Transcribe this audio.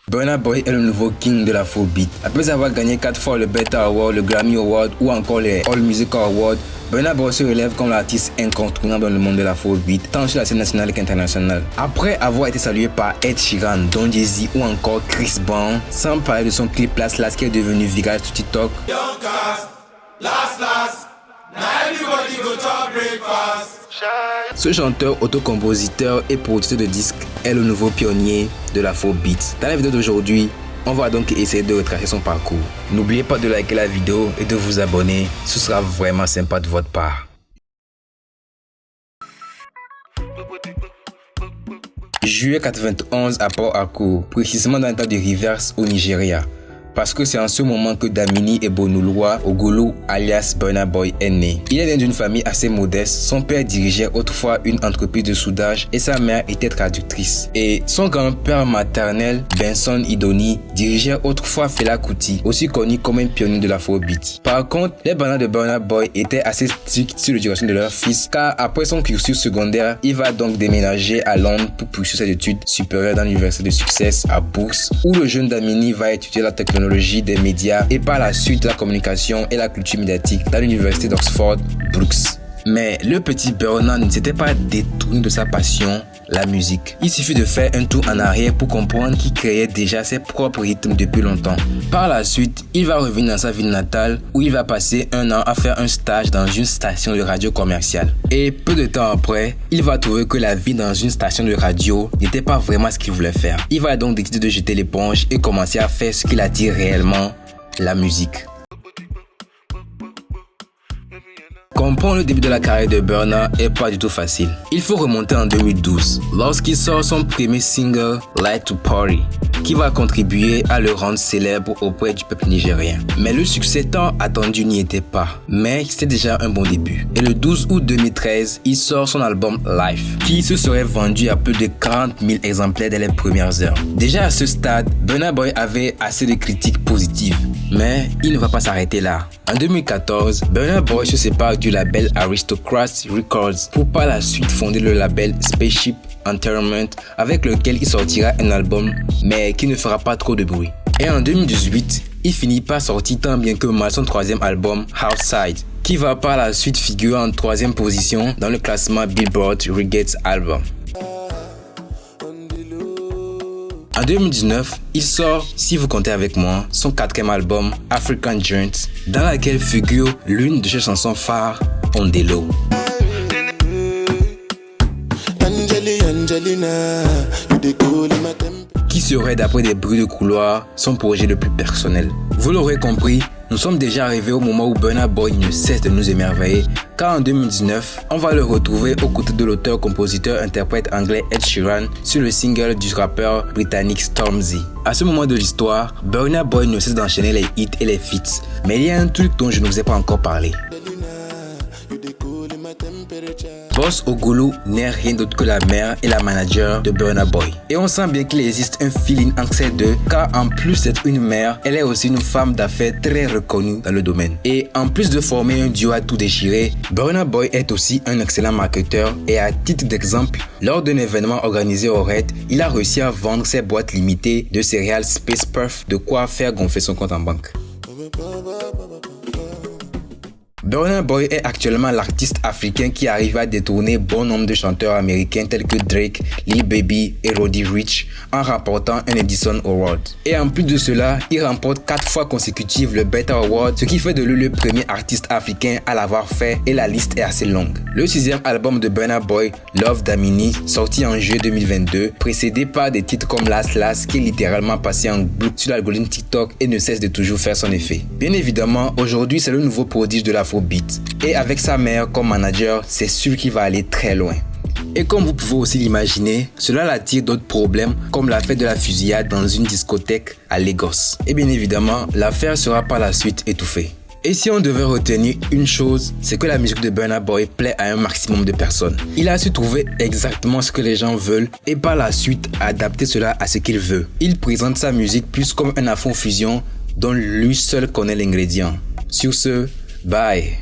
Burna Boy est le nouveau king de l'Afrobeat. Après avoir gagné 4 fois le BETA Award, le Grammy Award ou encore les All Music Awards, Burna Boy se relève comme l'artiste incontournable dans le monde de l'Afrobeat, tant sur la scène nationale qu'internationale. Après avoir été salué par Ed Sheeran, Don Jay-Z ou encore Chris Brown, sans parler de son clip Last Last qui est devenu viral sur TikTok. Ce chanteur, autocompositeur et producteur de disques est le nouveau pionnier de l'Afrobeat. Dans la vidéo d'aujourd'hui, on va donc essayer de retracer son parcours. N'oubliez pas de liker la vidéo et de vous abonner, ce sera vraiment sympa de votre part. Juillet 91 à Port Harcourt, précisément dans l'état de Rivers au Nigeria. Parce que c'est en ce moment que Damini Ebonoluwa Ogulu alias Burna Boy est né. Il est né d'une famille assez modeste, son père dirigeait autrefois une entreprise de soudage et sa mère était traductrice. Et son grand-père maternel, Benson Idoni, dirigeait autrefois Fela Kuti, aussi connu comme un pionnier de l'Afrobeat. Par contre, les parents de Burna Boy étaient assez stricts sur l'éducation de leur fils, car après son cursus secondaire, il va donc déménager à Londres pour poursuivre ses études supérieures dans l'université de Sussex à Bourse, où le jeune Damini va étudier la technologie des médias et par la suite la communication et la culture médiatique dans l'université d'Oxford, Brookes. Mais le petit Burna ne s'était pas détourné de sa passion, la musique. Il suffit de faire un tour en arrière pour comprendre qu'il créait déjà ses propres rythmes depuis longtemps. Par la suite, il va revenir dans sa ville natale où il va passer un an à faire un stage dans une station de radio commerciale. Et peu de temps après, il va trouver que la vie dans une station de radio n'était pas vraiment ce qu'il voulait faire. Il va donc décider de jeter l'éponge et commencer à faire ce qui l'attire réellement, la musique. Comprendre le début de la carrière de Burna est pas du tout facile. Il faut remonter en 2012, lorsqu'il sort son premier single, Light to Party, qui va contribuer à le rendre célèbre auprès du peuple nigérien. Mais le succès tant attendu n'y était pas, mais c'était déjà un bon début. Et le 12 août 2013, il sort son album Life, qui se serait vendu à plus de 40 000 exemplaires dès les premières heures. Déjà à ce stade, Burna Boy avait assez de critiques positives, mais il ne va pas s'arrêter là. En 2014, Burna Boy se sépare du label Aristocrats Records pour par la suite fonder le label Spaceship Entertainment avec lequel il sortira un album mais qui ne fera pas trop de bruit. Et en 2018, il finit par sortir tant bien que mal son troisième album Outside qui va par la suite figurer en 3e position dans le classement Billboard Reggae Album. En 2019, il sort, si vous comptez avec moi, son 4e album African Giant, dans laquelle figure l'une de ses chansons phares, Ondelo. Qui serait, d'après des bruits de couloir, son projet le plus personnel. Vous l'aurez compris, nous sommes déjà arrivés au moment où Burna Boy ne cesse de nous émerveiller, car en 2019, on va le retrouver aux côtés de l'auteur-compositeur-interprète anglais Ed Sheeran sur le single du rappeur britannique Stormzy. À ce moment de l'histoire, Burna Boy ne cesse d'enchaîner les hits et les feats, mais il y a un truc dont je ne vous ai pas encore parlé. Boss Ogulu n'est rien d'autre que la mère et la manager de Burna Boy. Et on sent bien qu'il existe un feeling entre ces deux, car en plus d'être une mère, elle est aussi une femme d'affaires très reconnue dans le domaine. Et en plus de former un duo à tout déchirer, Burna Boy est aussi un excellent marketeur et à titre d'exemple, lors d'un événement organisé au Red, il a réussi à vendre ses boîtes limitées de céréales Space Puff, de quoi faire gonfler son compte en banque. Burna Boy est actuellement l'artiste africain qui arrive à détourner bon nombre de chanteurs américains tels que Drake, Lil Baby et Roddy Ricch en remportant un Edison Award. Et en plus de cela, il remporte 4 fois consécutives le BETA Award, ce qui fait de lui le premier artiste africain à l'avoir fait et la liste est assez longue. Le 6e album de Burna Boy, Love Damini, sorti en juillet 2022, précédé par des titres comme Last Last qui est littéralement passé en boucle sur l'algorithme TikTok et ne cesse de toujours faire son effet. Bien évidemment, aujourd'hui c'est le nouveau prodige de l'Afrobeat. Et avec sa mère comme manager, c'est sûr qu'il va aller très loin. Et comme vous pouvez aussi l'imaginer, cela l'attire d'autres problèmes comme la fête de la fusillade dans une discothèque à Lagos. Et bien évidemment, l'affaire sera par la suite étouffée. Et si on devait retenir une chose, c'est que la musique de Burna Boy plaît à un maximum de personnes. Il a su trouver exactement ce que les gens veulent et par la suite adapter cela à ce qu'il veut. Il présente sa musique plus comme un afro-fusion dont lui seul connaît l'ingrédient. Sur ce, bye.